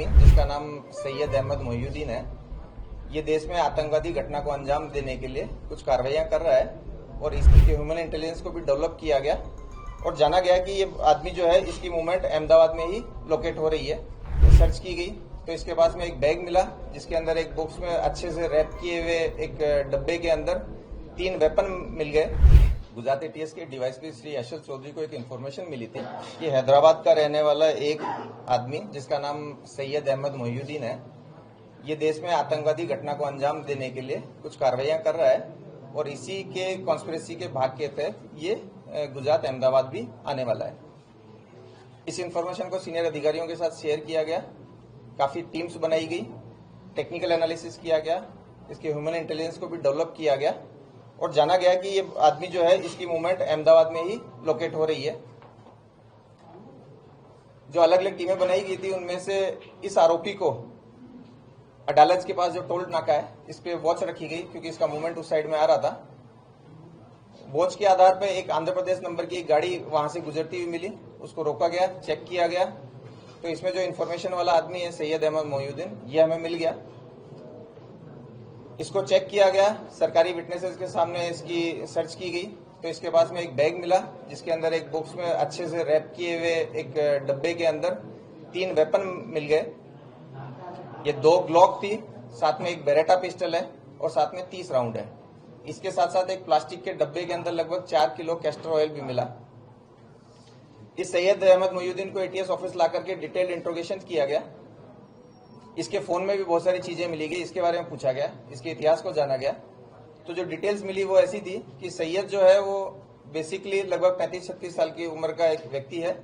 आदमी जिसका नाम सैयद अहमद मोहिउद्दीन है, ये देश में आतंकवादी घटना को अंजाम देने के लिए कुछ कार्रवाइयां कर रहा है और इसके ह्यूमन इंटेलिजेंस को भी डेवलप किया गया और जाना गया कि ये आदमी जो है इसकी मूवमेंट अहमदाबाद में ही लोकेट हो रही है। तो सर्च की गई तो इसके पास में एक बैग मिला जिसके अंदर एक बॉक्स में अच्छे से रैप किए हुए एक डब्बे के अंदर 3 वेपन मिल गए। गुजरात एटीएस के डीवाईएसपी श्री यशवंत चौधरी को एक इन्फॉर्मेशन मिली थी कि हैदराबाद का रहने वाला एक आदमी जिसका नाम सैयद अहमद मोहिउद्दीन है, ये देश में आतंकवादी घटना को अंजाम देने के लिए कुछ कार्रवाइयां कर रहा है और इसी के कॉन्स्पिरेसी के भाग के तहत ये गुजरात अहमदाबाद भी आने वाला है। इस इन्फॉर्मेशन को सीनियर अधिकारियों के साथ शेयर किया गया, काफी टीम्स बनाई गई, टेक्निकल एनालिसिस किया गया, इसके ह्यूमन इंटेलिजेंस को भी डेवलप किया गया और जाना गया कि ये आदमी जो है इसकी मूवमेंट अहमदाबाद में ही लोकेट हो रही है। जो अलग अलग टीमें बनाई गई थी उनमें से इस आरोपी को अडालज के पास जो टोल नाका है इस पे वॉच रखी गई क्योंकि इसका मूवमेंट उस साइड में आ रहा था। वॉच के आधार पर एक आंध्र प्रदेश नंबर की एक गाड़ी वहां से गुजरती हुई मिली, उसको रोका गया, चेक किया गया तो इसमें जो इन्फॉर्मेशन वाला आदमी है सैयद अहमद मोहिउद्दीन, ये हमें मिल गया। इसको चेक किया गया, सरकारी विटनेसेस के सामने इसकी सर्च की गई तो इसके पास में एक बैग मिला जिसके अंदर एक बॉक्स में अच्छे से रैप किए हुए एक डब्बे के अंदर 3 वेपन मिल गए। ये 2 ग्लॉक थी, साथ में एक बेरेटा पिस्टल है और साथ में 30 राउंड है। इसके साथ साथ एक प्लास्टिक के डब्बे के अंदर लगभग 4 किलो कैस्टर ऑयल भी मिला। इस सैयद अहमद मोहिउद्दीन को एटीएस ऑफिस ला करके डिटेल्ड इंट्रोगेशन किया गया। इसके फोन में भी बहुत सारी चीजें मिली गई, इसके बारे में पूछा गया, इसके इतिहास को जाना गया। तो जो डिटेल्स मिली वो ऐसी थी कि सैयद जो है वो बेसिकली लगभग 35-36 साल की उम्र का एक व्यक्ति है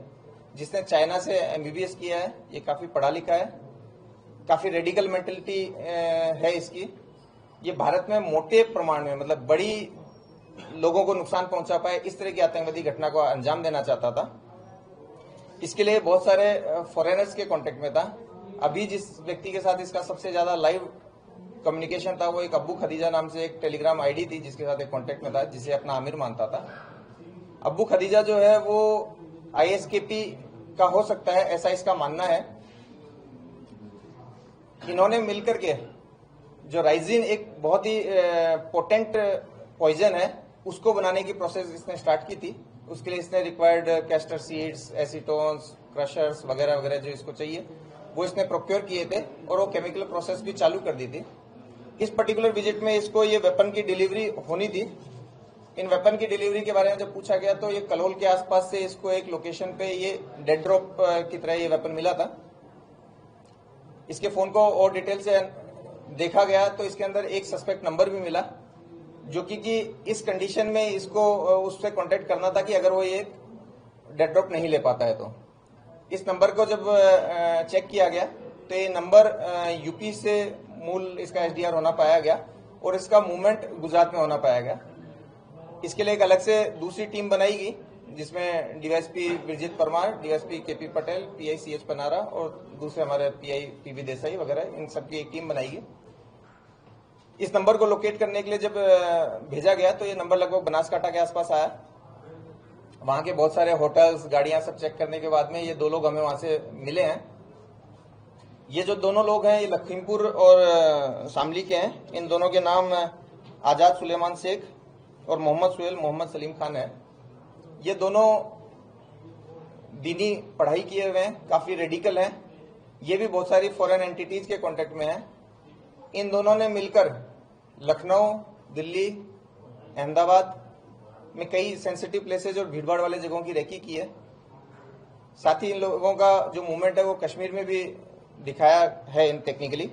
जिसने चाइना से एमबीबीएस किया है। ये काफी पढ़ा लिखा है, काफी रेडिकल मेंटेलिटी है इसकी। ये भारत में मोटे प्रमाण में मतलब बड़ी लोगों को नुकसान पहुंचा पाए इस तरह की आतंकवादी घटना को अंजाम देना चाहता था। इसके लिए बहुत सारे फॉरेनर्स के कांटेक्ट में था। अभी जिस व्यक्ति के साथ इसका सबसे ज्यादा लाइव कम्युनिकेशन था वो एक अब्बू खदीजा नाम से एक टेलीग्राम आईडी थी जिसके साथ एक कांटेक्ट में था, जिसे अपना आमिर मानता था। अब्बू खदीजा जो है वो आईएसकेपी का हो सकता है, ऐसा इसका मानना है। इन्होंने मिलकर के जो राइजिन एक बहुत ही पोटेंट पॉइजन है उसको बनाने की प्रोसेस इसने स्टार्ट की थी। उसके लिए इसने रिक्वायर्ड कैस्टर सीड्स, एसीटोन्स, क्रशर्स वगैरह वगैरह जो इसको चाहिए वो इसने प्रोक्योर किए थे और वो केमिकल प्रोसेस भी चालू कर दी थी। इस पर्टिकुलर विजिट में इसको ये वेपन की डिलीवरी होनी थी। इन वेपन की डिलीवरी के बारे में जब पूछा गया तो ये कलोल के आसपास से इसको एक लोकेशन पे ये डेड ड्रॉप की तरह ये वेपन मिला था। इसके फोन को और डिटेल से देखा गया तो इसके अंदर एक सस्पेक्ट नंबर भी मिला जो कि इस कंडीशन में इसको उससे कांटेक्ट करना था कि अगर वो ये डेड ड्रॉप नहीं ले पाता है तो। इस नंबर को जब चेक किया गया तो ये नंबर यूपी से मूल इसका एसडीआर होना पाया गया और इसका मूवमेंट गुजरात में होना पाया गया। इसके लिए एक अलग से दूसरी टीम बनाई गई जिसमें DYSP Virjit Parmar, DYSP KP Patel, PI CH Panara और दूसरे हमारे पीआई पीवी देसाई वगैरह, इन सबकी एक टीम बनाई गई। इस नंबर को लोकेट करने के लिए जब भेजा गया तो ये नंबर लगभग बनासकांठा के आसपास आया। वहां के बहुत सारे होटल्स, गाड़ियां सब चेक करने के बाद में ये 2 लोग हमें वहां से मिले हैं। ये जो दोनों लोग हैं ये लखीमपुर और शामली के हैं। इन दोनों के नाम आजाद सुलेमान शेख और मोहम्मद सुहेल मोहम्मद सलीम खान है। ये दोनों दीनी पढ़ाई किए हुए हैं, काफी रेडिकल हैं। ये भी बहुत सारी फॉरेन एंटिटीज के कांटेक्ट में हैं। इन दोनों ने मिलकर लखनऊ, दिल्ली, अहमदाबाद में कई सेंसिटिव प्लेसेज और भीड़भाड़ वाले जगहों की रेकी की है। साथ ही इन लोगों का जो मूवमेंट है वो कश्मीर में भी दिखाया है इन टेक्निकली।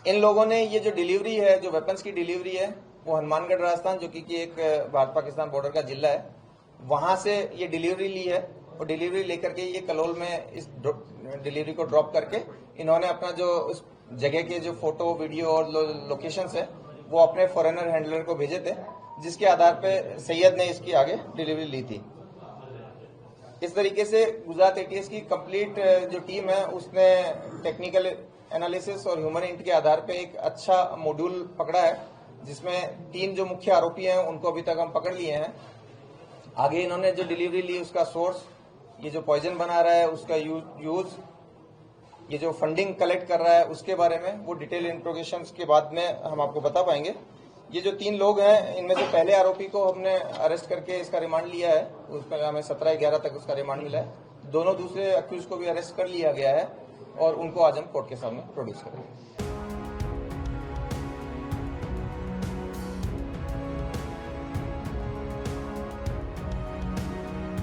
इन लोगों ने ये जो डिलीवरी है, जो वेपन्स की डिलीवरी है, वो हनुमानगढ़ राजस्थान जो कि एक भारत पाकिस्तान बॉर्डर का जिला है, वहां से ये डिलीवरी ली है और डिलीवरी लेकर के ये कलोल में इस डिलीवरी को ड्रॉप करके इन्होंने अपना जो उस जगह के जो फोटो, वीडियो और लोकेशंस है वो अपने फॉरेनर हैंडलर को भेजे थे, जिसके आधार पे सैयद ने इसकी आगे डिलीवरी ली थी। इस तरीके से गुजरात एटीएस की कंप्लीट जो टीम है उसने टेक्निकल एनालिसिस और ह्यूमन इंट के आधार पे एक अच्छा मॉड्यूल पकड़ा है जिसमें 3 जो मुख्य आरोपी हैं उनको अभी तक हम पकड़ लिए हैं। आगे इन्होंने जो डिलीवरी ली उसका सोर्स, ये जो पॉइजन बना रहा है उसका यूज, ये जो फंडिंग कलेक्ट कर रहा है उसके बारे में वो डिटेल इंट्रोगेशन के बाद में हम आपको बता पाएंगे। ये जो 3 लोग हैं, इनमें से पहले आरोपी को हमने अरेस्ट करके इसका रिमांड लिया है, उसमें हमें 17/11 तक उसका रिमांड मिला है। दोनों दूसरे अक्यूज को भी अरेस्ट कर लिया गया है और उनको आज हम कोर्ट के सामने प्रोड्यूस करेंगे।